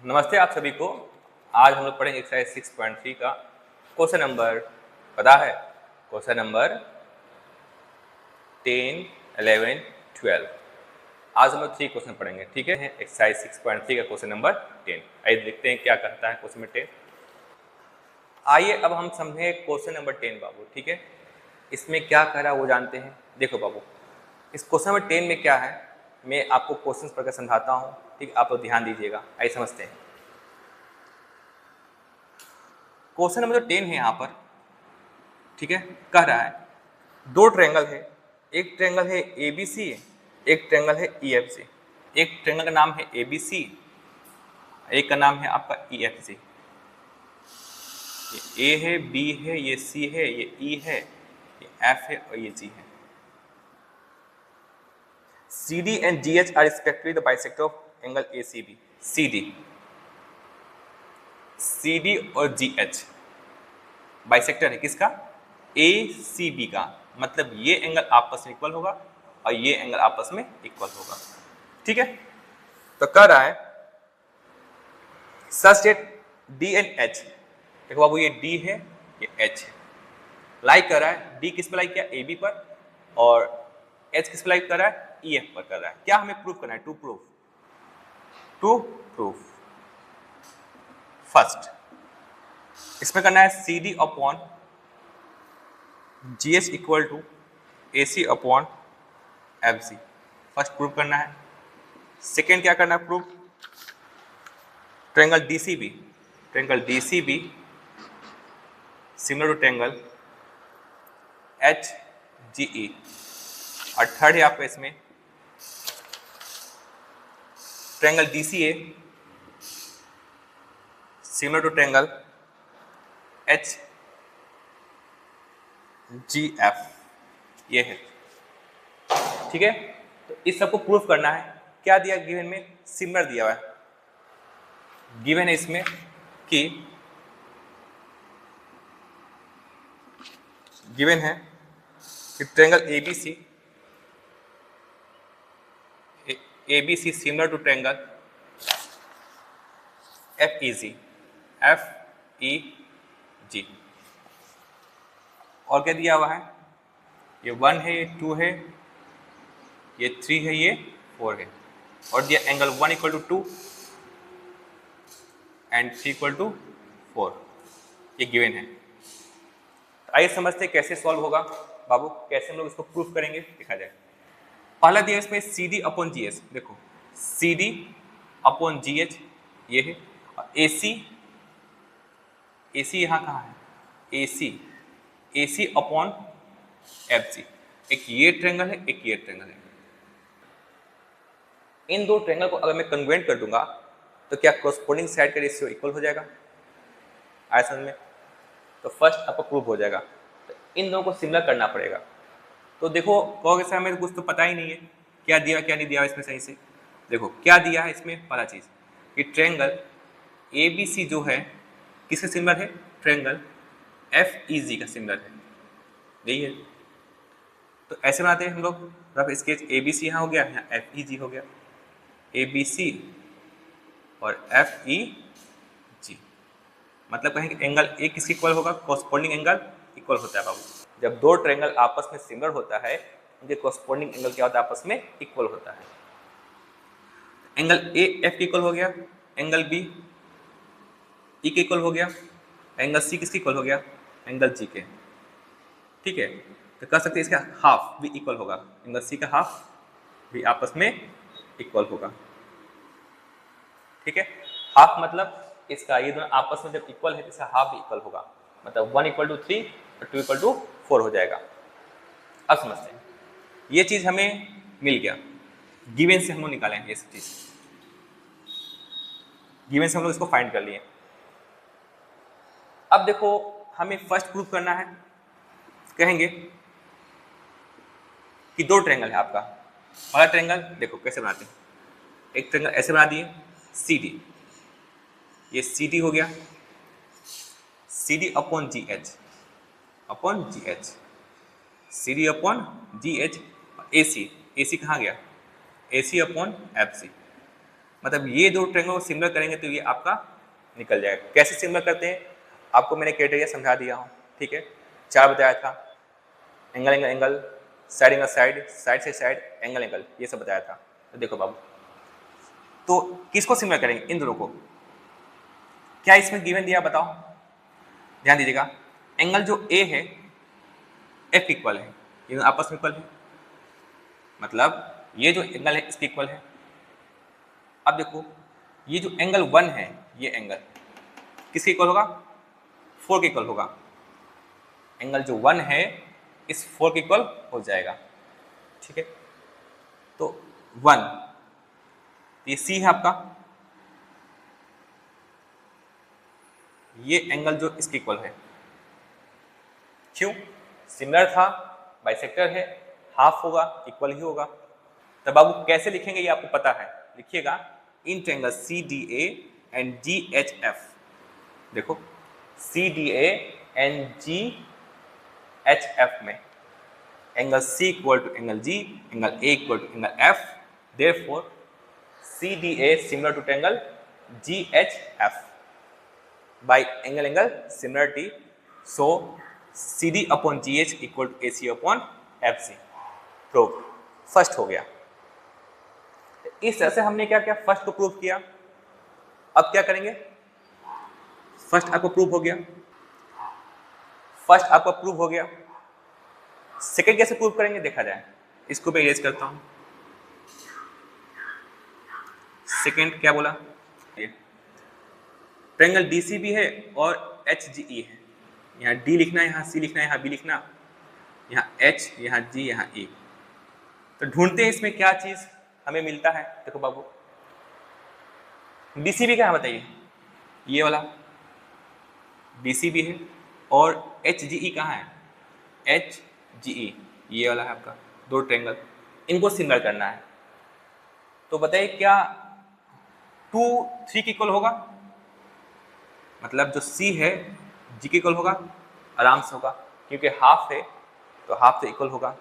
नमस्ते आप सभी को। आज हम लोग पढ़ेंगे एक्सरसाइज 6.3 का क्वेश्चन नंबर, पता है क्वेश्चन नंबर 10, 11, 12। आज हम लोग 3 क्वेश्चन पढ़ेंगे, ठीक है। एक्सरसाइज 6.3 का क्वेश्चन नंबर 10। आइए देखते हैं क्या कहता है क्वेश्चन नंबर 10। आइए अब हम समझें क्वेश्चन नंबर 10 बाबू, ठीक है। इसमें क्या कह रहा है वो जानते हैं। देखो बाबू, इस क्वेश्चन नंबर 10 में क्या है, मैं आपको क्वेश्चन पढ़कर समझाता हूँ, ठीक। आप लोग ध्यान दीजिएगा। आइए समझते हैं। क्वेश्चन नंबर 10 है यहाँ पर, ठीक है। कह रहा है दो ट्रायंगल है, एक ट्रायंगल है ABC, एक ट्रायंगल है EFC। एक ट्रायंगल का नाम है ABC, एक का नाम है आपका EFC। ये A है, B है, ये C है, ये E है, ये F है और ये G है। CD and GH are respectively the bisector of angle ACB। CD और GH बाइसेक्टर है किसका? ACB का। मतलब ये एंगल आपस में इक्वल होगा और ये एंगल आपस में इक्वल होगा, ठीक है। तो कह रहा है such that D and H, देखो बाबू ये D है, ये H है। लाइक कर रहा है, D किस पे लाइक किया? AB पर, और H किस पे लाइक कर रहा है? EF पर कर रहा है। क्या हमें प्रूफ करना है? टू प्रूफ फर्स्ट इसमें करना है CD upon GH equal to AC upon FG। First proof करना है। सेकेंड क्या करना है proof? Triangle DCB similar to triangle HGE। और थर्ड है आपका इसमें triangle DCA similar to triangle HGF। ये है, ठीक है। तो इस सबको प्रूफ करना है। क्या दिया गिवन में? सिमिलर दिया हुआ है। गिवन है इसमें कि triangle ABC similar to triangle FEG। और क्या दिया हुआ है? ये 1 है, ये 2 है, ये 3 है, ये 4 है। और दिया angle 1 equal to 2 and 3 equal to 4। ये गिवन है। तो आइए समझते हैं कैसे सॉल्व होगा बाबू, कैसे हम लोग इसको प्रूफ करेंगे, देखा जाए। पहला दिया इसमें CD अपॉन GH। देखो CD अपॉन GH ये है, और AC यहाँ कहाँ है? AC upon FG। एक ये ट्रायंगल है, एक ये ट्रायंगल है। इन दो ट्रायंगल को अगर मैं कन्वेंट कर दूंगा तो क्या कोरस्पोंडिंग साइड का रेशियो इक्वल हो जाएगा? आया समझ में? तो फर्स्ट आपको प्रूफ हो जाएगा। तो इन दोनों को सिमिलर करना पड़ेगा। तो देखो कहोगे सर हमें कुछ तो पता ही नहीं है, क्या दिया क्या नहीं दिया इसमें सही से। देखो क्या दिया है इसमें, पहला चीज कि ट्रायंगल ABC जो है किसके सिमिलर है? ट्रायंगल FEG का सिमिलर है, यही है। तो ऐसे बनाते हैं हम लोग रफ स्केच। ABC यहाँ हो गया, यहाँ FEG हो गया। ABC और FEG मतलब कहेंगे एंगल ए किसके इक्वल होगा? कोरस्पोंडिंग एंगल इक्वल होता है बाबू। जब दो ट्रायंगल आपस में सिमिलर होता है, उनके कोरस्पोंडिंग एंगल क्या होता है? आपस में इक्वल होता है। एंगल ए F के इक्वल हो गया, एंगल B E के इक्वल हो गया, एंगल C किसके इक्वल हो गया? एंगल G के, ठीक है। तो कह सकते हैं इसका हाफ भी इक्वल होगा, एंगल C का हाफ भी आपस में इक्वल होगा, ठीक है। हाफ मतलब इसका ये दोनों आपस में जब इक्वल है तो इसका हाफ भी इक्वल होगा, मतलब 1 इक्वल टू 3 और 2 इक्वल टू 4 हो जाएगा। अब समझते हैं, ये चीज हमें मिल गया, गिवन से हम लोग निकाले हैं। ये सब चीज गिवन से हम लोग इसको फाइंड कर लिए। अब देखो हमें फर्स्ट प्रूफ करना है। कहेंगे कि दो ट्रायंगल है आपका। पहला ट्रायंगल देखो कैसे बनाते हैं। एक ट्रायंगल ऐसे बना दिए CD, ये CD हो गया, CD upon GH CD upon GH। AC कहाँ गया? AC upon FC। मतलब ये दो ट्रायंगल को सिमिलर करेंगे तो ये आपका निकल जाएगा। कैसे सिमिलर करते हैं आपको मैंने क्राइटेरिया समझा दिया हूँ, ठीक है। 4 बताया था, angle angle angle, side angle side, side से साइड, एंगल एंगल, ये सब बताया था। तो देखो बाबू, तो किसको सिमिलर करेंगे? इन दोनों को। क्या इसमें गिवन दिया बताओ, ध्यान दीजिएगा। एंगल जो ए है एफ इक्वल है, ये आपस में इक्वल है, मतलब ये जो एंगल है इसके इक्वल है। अब देखो ये जो एंगल 1 है, ये एंगल किसके इक्वल होगा? 4 के इक्वल होगा। एंगल जो 1 है इस 4 के इक्वल हो जाएगा, ठीक है। तो 1, ये सी है आपका, ये एंगल जो इसके इक्वल है। क्यों? सिमिलर था, बाइसेक्टर है, हाफ होगा, इक्वल ही होगा। तब बाबू कैसे लिखेंगे ये आपको पता है, लिखिएगा in triangle CDA and GHF। देखो CDA एंड GHF में angle C equal to angle G, angle A equal to angle F, therefore CDA similar to triangle GHF by angle angle similarity, so CD upon GH equal to AC upon FC। Prove first हो गया। इस तरह से हमने क्या किया, first को prove किया। अब क्या करेंगे, फर्स्ट आपको प्रूव हो गया, फर्स्ट आपको प्रूव हो गया, सेकंड कैसे प्रूव करेंगे देखा जाए। इसको मैं इरेज करता हूं। सेकंड क्या बोला, ट्रायंगल DCB है और HGE है। यहाँ D लिखना है, यहाँ C लिखना है, यहाँ B लिखना, यहाँ H, यहाँ G, यहाँ E। तो ढूंढते हैं इसमें क्या चीज हमें मिलता है। देखो बाबू, DCB क्या है बताइए, ये वाला DCB है, और HGE कहाँ है, HGE ये वाला है आपका। दो ट्रायंगल, इनको सिमिलर करना है। तो बताइए क्या 2 3 के इक्वल होगा? मतलब जो C है G के इक्वल होगा? आराम से होगा, क्योंकि हाफ है तो हाफ से इक्वल होगा।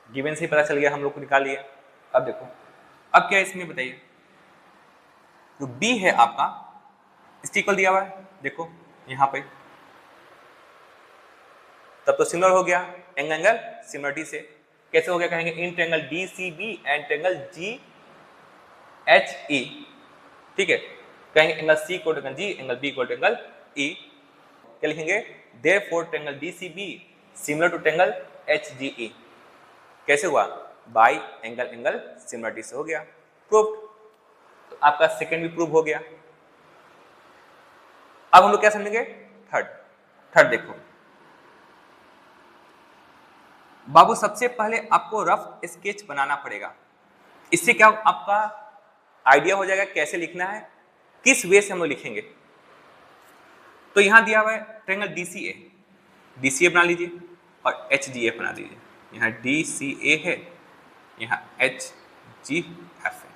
गिवन से ही पता चल गया, हम लोग को निकाल लिए। अब देखो, अब क्या इसमें बताइए, जो B है आपका इसके इक्वल दिया हुआ है, देखो यहाँ पे, तब तो सिमिलर हो गया एंगल एंगल सिमिलरिटी से। कैसे हो गया कहेंगे, in triangle DCB and triangle GHE, ठीक है। कहेंगे angle C equal to angle G, angle B equal to angle E। क्या लिखेंगे, therefore triangle DCB similar to triangle HGE। कैसे हुआ, बाय एंगल एंगल सिमिलरिटी से हो गया, प्रूव्ड। तो आपका सेकंड भी प्रूव हो गया। अब हम लोग क्या समझेंगे, थर्ड देखो बाबू, सबसे पहले आपको रफ स्केच बनाना पड़ेगा। इससे क्या आपका आइडिया हो जाएगा कैसे लिखना है, किस वे से हम लोग लिखेंगे। तो यहां दिया हुआ है ट्रायंगल DCA बना लीजिए और HGF बना दीजिए। यहाँ DCA है, यहाँ HGF है,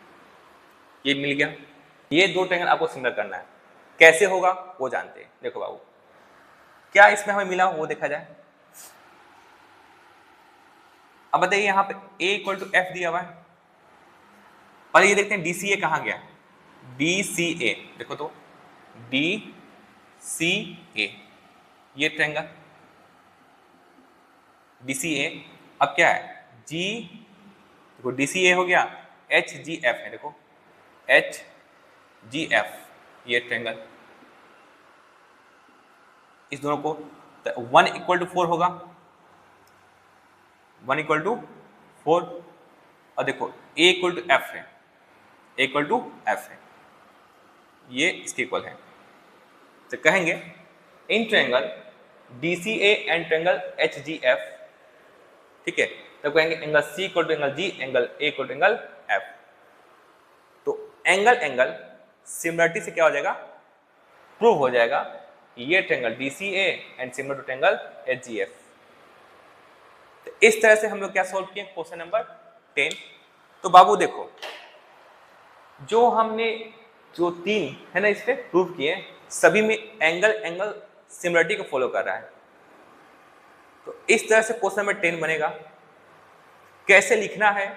ये मिल गया। ये दो ट्रायंगल आपको सिमिलर करना है, कैसे होगा वो जानते हैं। देखो बाबू, क्या इसमें हमें मिला वो देखा जाए। अब बताइए यहाँ पे A इक्वल टू F दिया हुआ है, और ये देखते हैं DCA कहाँ गया, DCA देखो तो DCA ये ट्रायंगल DCA। अब क्या है G, देखो DCA हो गया, HGF है, देखो HGF ये ट्रायंगल। इस दोनों को 1 इक्वल टू 4 होगा, 1 इक्वल टू 4, और देखो A इक्वल टू F है, A इक्वल टू F है, ये इसके इक्वल है। तो कहेंगे in triangle DCA and triangle HGF, ठीक है। तो कहेंगे angle C equal to angle G, angle A equal to angle F। तो एंगल एंगल सिमिलरिटी से क्या हो जाएगा, प्रूव हो जाएगा ये triangle DCA and similar to triangle HGF। तो इस तरह से हम लोग क्या सॉल्व किए क्वेश्चन नंबर 10। तो बाबू देखो, जो हमने जो 3 है ना इस पे प्रूव किए, सभी में एंगल एंगल सिमिलरिटी को फॉलो कर रहा है। तो इस तरह से क्वेश्चन नंबर 10 बनेगा। कैसे लिखना है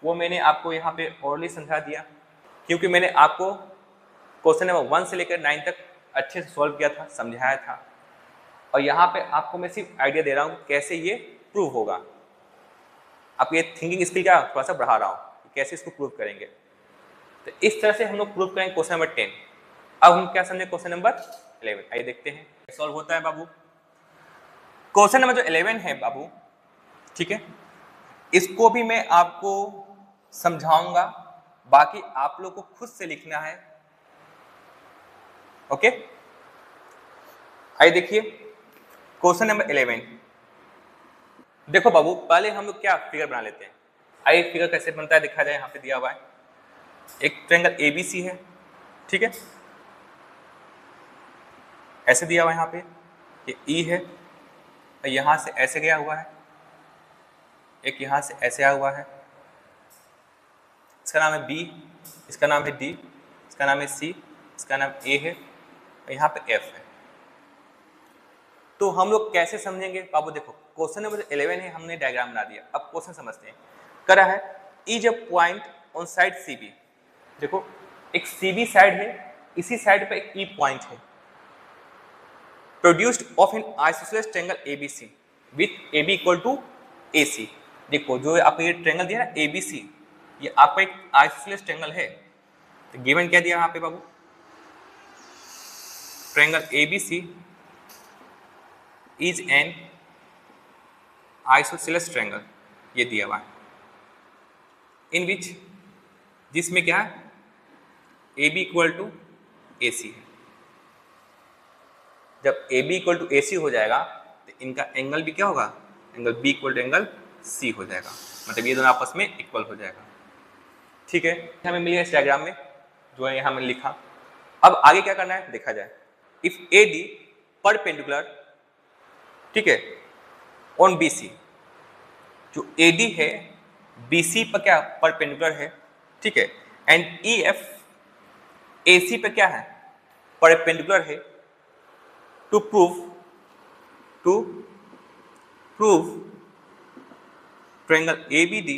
वो मैंने आपको यहाँ पे ऑलरेडी समझा दिया, क्योंकि मैंने आपको क्वेश्चन नंबर 1 से लेकर 9 तक अच्छे से सॉल्व किया था, समझाया था, और यहाँ पे आपको मैं सिर्फ आइडिया दे रहा हूँ कैसे ये प्रूव होगा। आप ये थिंकिंग स्किल क्या थोड़ा सा बढ़ा रहा हूँ, कैसे इसको प्रूव करेंगे। तो इस तरह से हम लोग प्रूव करेंगे क्वेश्चन नंबर 10। अब हम क्या समझे क्वेश्चन नंबर 11, आइए देखते हैं सॉल्व होता है बाबू। क्वेश्चन नंबर जो 11 है बाबू, ठीक है, इसको भी मैं आपको समझाऊंगा, बाकी आप लोग को खुद से लिखना है। ओके, आइए देखिए क्वेश्चन नंबर 11। देखो बाबू, पहले हम लोग क्या फिगर बना लेते हैं। आइए फिगर कैसे बनता है देखा जाए। यहाँ पे दिया हुआ है एक ट्रायंगल एबीसी है, ठीक है, ऐसे दिया हुआ है। यहाँ पे ये ई है, यहां से ऐसे गया हुआ है, एक यहां से ऐसे आया हुआ है, इसका नाम है बी, इसका नाम है डी, इसका नाम है सी, इसका नाम ए है, और यहाँ पे एफ है। तो हम लोग कैसे समझेंगे बाबू? देखो क्वेश्चन नंबर 11 है, हमने डायग्राम बना दिया। अब क्वेश्चन समझते हैं। करा है ई जब point on side C B, देखो एक सी बी साइड है, इसी साइड पे एक ई पॉइंट है, produced of an isosceles triangle ABC with A B equal to A C. देखो जो आपको ये ट्रायंगल दिया ना एबीसी, ये आपका एक आइसोसेलेस ट्रायंगल है। तो गिवन क्या दिया यहाँ पे बाबू? Triangle ABC is an isosceles triangle, ये दिया हुआ है, इन विच, जिसमें क्या है A B equal to A C है। जब A B equal to A C हो जाएगा तो इनका एंगल भी क्या होगा? Angle B equal to angle C हो जाएगा, मतलब ये दोनों आपस में इक्वल हो जाएगा। ठीक है, हमें मिल गया इस डायग्राम में जो है यहाँ मैंने लिखा। अब आगे क्या करना है देखा जाए। इफ ए डी परपेंडिकुलर, ठीक है, ऑन बी सी, जो ए डी है बी सी पर क्या परपेंडिकुलर है, ठीक है, एंड ई एफ ए सी पर क्या है परपेंडिकुलर है, to prove triangle ABD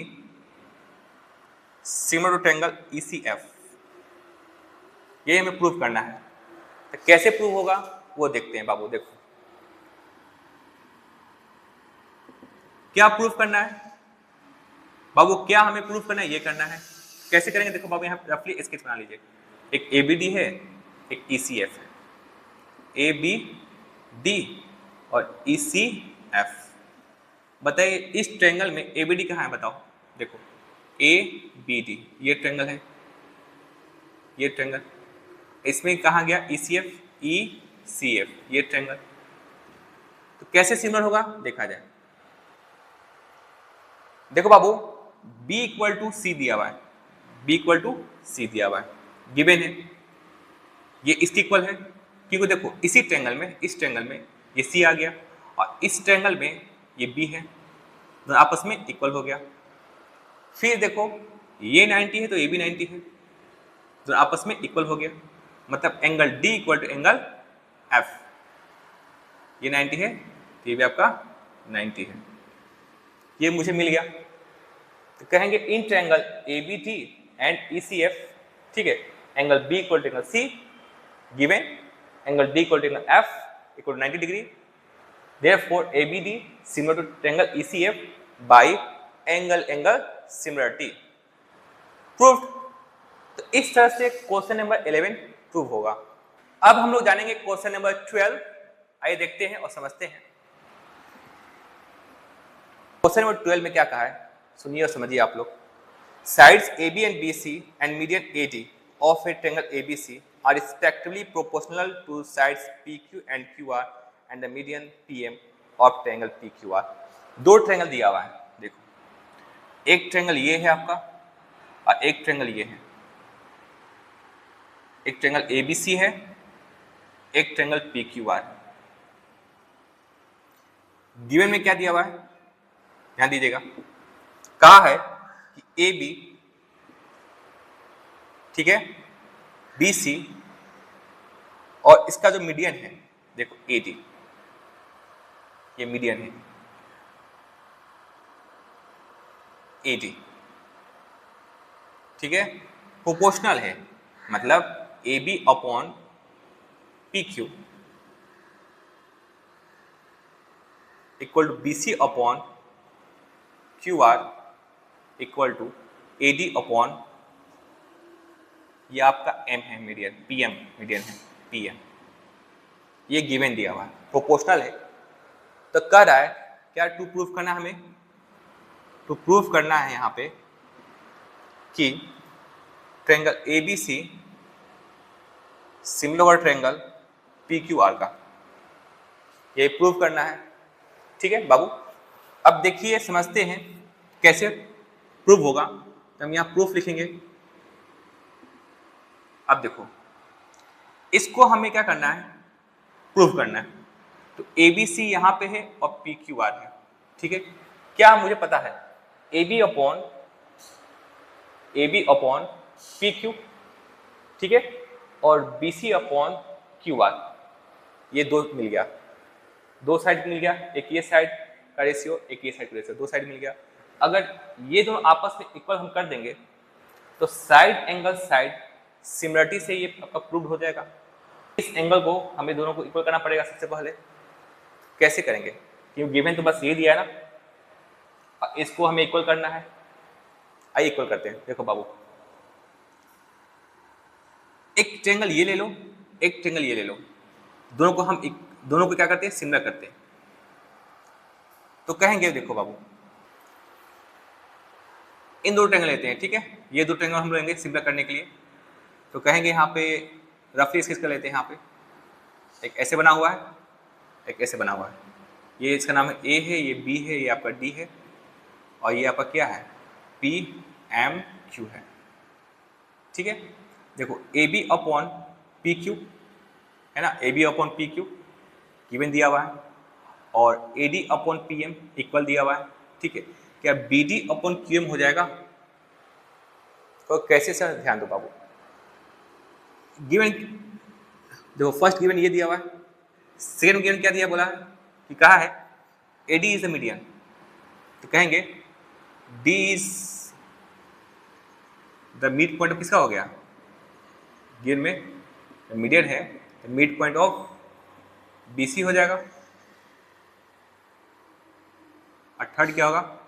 similar to triangle ECF, ये हमें प्रूव करना है। तो कैसे प्रूव होगा वो देखते हैं बाबू। देखो क्या प्रूव करना है बाबू, क्या हमें प्रूव करना है, ये करना है। कैसे करेंगे देखो बाबू, यहाँ रफली स्केच बना लीजिए। एक ABD है, एक ECF है, ABD और ECF। बताइए इस ट्रायंगल में ABD कहाँ है बताओ? देखो ABD ये ट्रायंगल है, ये ट्रायंगल, इसमें कहाँ गया ECF, ECF ये ट्रायंगल। तो कैसे सिमिलर होगा देखा जाए। देखो बाबू B इक्वल टू सी दिया हुआ है, B इक्वल टू सी दिया हुआ है, गिवन है, ये इसके इक्वल है, क्योंकि देखो इसी ट्रायंगल में, इस ट्रायंगल में ये C आ गया और इस ट्रायंगल में ये B है, तो आपस में इक्वल हो गया। फिर देखो ये 90 है तो ये भी 90 है, तो आपस में इक्वल हो गया, मतलब angle D equal to angle F, ये 90 है तो ये भी आपका 90 है, ये मुझे मिल गया। तो कहेंगे in triangle ABD and ECF, ठीक है, angle B equal to angle C given, angle D equal to angle F equal to 90 degree, therefore ABD similar to triangle ECF by angle similarity proved। तो इस तरह से question number 11 prove होगा। अब हम लोग जानेंगे क्वेश्चन नंबर 12, आइए देखते हैं और समझते हैं। क्वेश्चन नंबर 12 में क्या कहा है सुनिए और समझिए आप लोग। Sides AB and BC and median AD of a triangle ABC are respectively proportional to sides PQ and QR and the median PM of triangle PQR। दो ट्रायंगल दिया हुआ है, देखो एक ट्रायंगल ये है आपका और एक ट्रायंगल ये है, एक ट्रायंगल ABC है, एक ट्रायंगल PQR। गिवन में क्या दिया हुआ है ध्यान दीजिएगा, कहा है कि AB, ठीक है, BC और इसका जो मीडियन है देखो AD, ये मीडियन है AD, ठीक है, प्रोपोर्शनल है, मतलब A B upon P Q equal to B C upon Q R equal to A D upon, ये आपका एम है मीडियन, पी एम मीडियन है, पी एम, ये गिवन दिया हुआ है, प्रोपोर्शनल है। तो कह रहा है क्या टू प्रूफ करना है हमें, टू प्रूफ करना है यहाँ पे कि triangle A B C similar triangle P Q R का, ये प्रूफ करना है। ठीक है बाबू, अब देखिए समझते हैं कैसे प्रूफ होगा। तो हम यहाँ प्रूफ लिखेंगे। अब देखो इसको हमें क्या करना है, प्रूफ करना है। तो ए बी सी यहाँ पे है और पी क्यू आर है। ठीक है, क्या मुझे पता है A B upon P Q, ठीक है, और B C upon Q R, ये दो मिल गया, दो साइड मिल गया, एक ये साइड का रेशियो एक ये साइड का रेशियो, दो साइड मिल गया। अगर ये दोनों आपस में इक्वल हम कर देंगे तो साइड एंगल साइड सिमिलरिटी से ये आपका प्रूव हो जाएगा। इस एंगल को हमें दोनों को इक्वल करना पड़ेगा सबसे पहले। कैसे करेंगे, क्योंकि गिवन तो बस ये दिया है ना, इसको हमें इक्वल करना है। आइए इक्वल करते हैं। देखो बाबू, एक ट्रायंगल ये ले लो, एक ट्रायंगल ये ले लो, दोनों को हम दोनों को क्या करते हैं, सिमिलर करते हैं। तो कहेंगे देखो बाबू, इन दो ट्रायंगल लेते हैं, ठीक है, ये दो ट्रायंगल हम लेंगे सिमिलर करने के लिए। तो कहेंगे यहाँ पे रफली स्केच कर लेते हैं। यहाँ पे एक ऐसे बना हुआ है, एक ऐसे बना हुआ है, ये इसका नाम है ए है, ये बी है, ये आपका डी है, और ये आपका क्या है, पी एम क्यू है। ठीक है, देखो A B upon P Q है ना, A B upon P Q given दिया हुआ है, और A D upon P M equal दिया हुआ है। ठीक है, क्या B D upon Q M हो जाएगा? तो कैसे सर, ध्यान दो बाबू, गिवन देखो फर्स्ट गिवन ये दिया हुआ है, सेकेंड गिवन क्या दिया, बोला है कि कहा है A D is the median. तो कहेंगे D is the mid point of किसका हो गया, गिवन में मीडियन है, mid point of B C हो जाएगा। और थर्ड क्या होगा,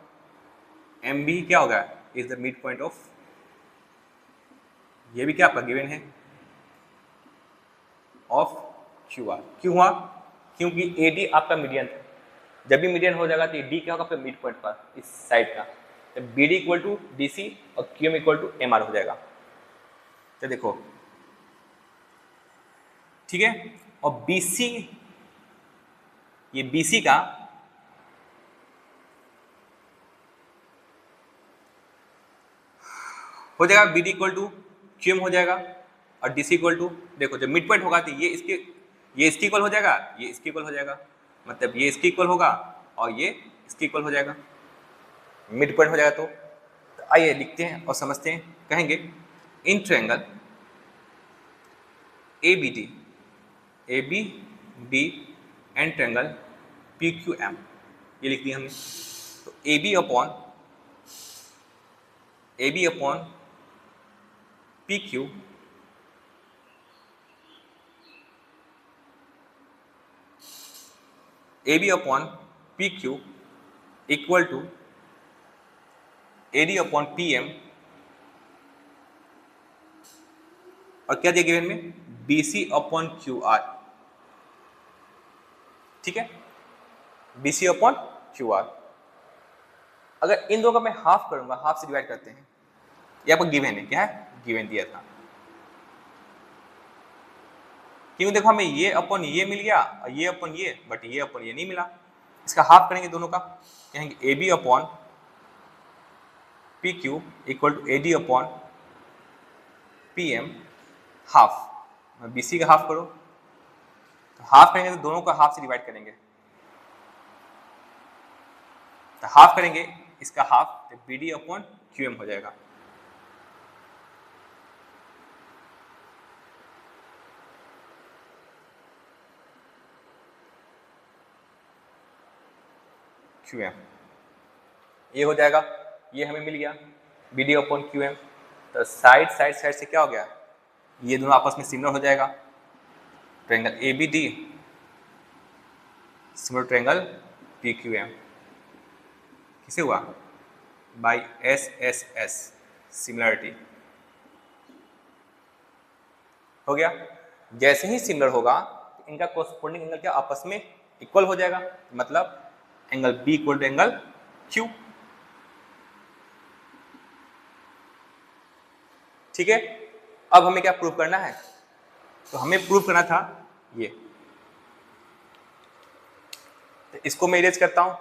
एम बी क्या होगा, is the mid point of, ये भी क्या आपका गिवन है, ऑफ क्यू आर। क्यों हुआ, क्योंकि ए डी आपका मीडियन था, जब भी मीडियन हो जाएगा तो ये डी क्या होगा, मिड पॉइंट पर इस साइड का, तो B D equal to D C और Q M equal to M R हो जाएगा। तो देखो ठीक है, और बी सी, ये बी सी का हो जाएगा B D equal to Q M हो जाएगा, और डी सी इक्वल टू, देखो जब मिड पॉइंट होगा तो ये इसके इक्वल हो जाएगा, ये इसके इक्वल हो जाएगा, मतलब ये इसके इक्वल होगा और ये इसके इक्वल हो जाएगा, मिड पॉइंट हो जाएगा। तो आइए लिखते हैं और समझते हैं। कहेंगे in triangle A B D, A B D and triangle P Q M, ये लिख दिया हमने। तो A B upon P Q A B upon P Q equal to A D upon P M, और क्या दिया गिवन में, B C upon Q R. ठीक है, B C upon Q R. अगर इन दोनों का मैं हाफ करूंगा, हाफ से डिवाइड करते हैं, ये आपको गिवन है, क्या है, गिवन दिया था। क्योंकि देखो हमें ये अपॉन ये मिल गया और ये अपॉन ये, बट ये अपॉन ये नहीं मिला। इसका हाफ करेंगे दोनों का, कहेंगे A B upon P Q equal to A D upon P M half. B C का हाफ करो, तो हाफ करेंगे तो दोनों का हाफ से डिवाइड करेंगे, तो हाफ करेंगे इसका हाफ, तो B D upon Q M हो जाएगा। क्यू एम ये हो जाएगा, ये हमें मिल गया B D upon Q M. तो साइड साइड साइड से क्या हो गया, ये दोनों आपस में सिमिलर हो जाएगा। Triangle A B D similar triangle P Q M किसे हुआ, by S S S similarity हो गया। जैसे ही सिमिलर होगा तो इनका कोरस्पोंडिंग एंगल क्या आपस में इक्वल हो जाएगा, मतलब angle B equal to angle Q. ठीक है, अब हमें क्या प्रूव करना है, तो हमें प्रूव करना था ये, तो इसको मैं इरेज करता हूं।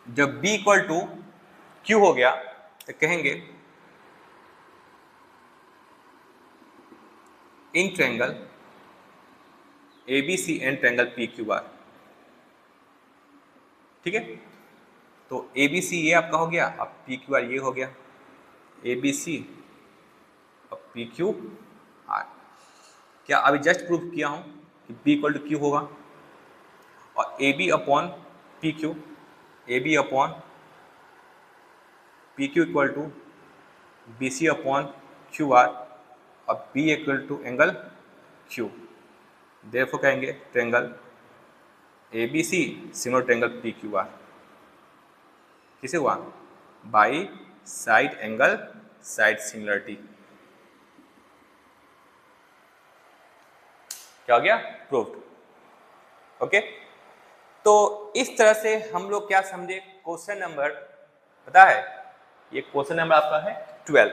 जब b इक्वल टू क्यू हो गया तो कहेंगे in triangle ABC and triangle PQR। ठीक है, तो ABC ये आपका हो गया, अब PQR ये हो गया, ABC अब PQR। क्या अभी जस्ट प्रूव किया हूं कि B इक्वल टू क्यू होगा और AB upon PQ, AB upon PQ equal to BC upon QR और B equal to angle Q। Therefore कहेंगे triangle ABC similar triangle PQR किसे हुआ, by side angle side similarity. क्या हो गया, proved. Okay, तो इस तरह से हम लोग क्या समझे, क्वेश्चन नंबर पता है, ये क्वेश्चन नंबर आपका है 12।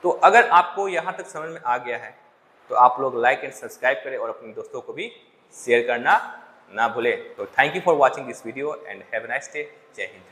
तो अगर आपको यहां तक समझ में आ गया है तो आप लोग लाइक एंड सब्सक्राइब करें और अपने दोस्तों को भी शेयर करना ना भूलें। तो thank you for watching this video and have a nice day. जय हिंद।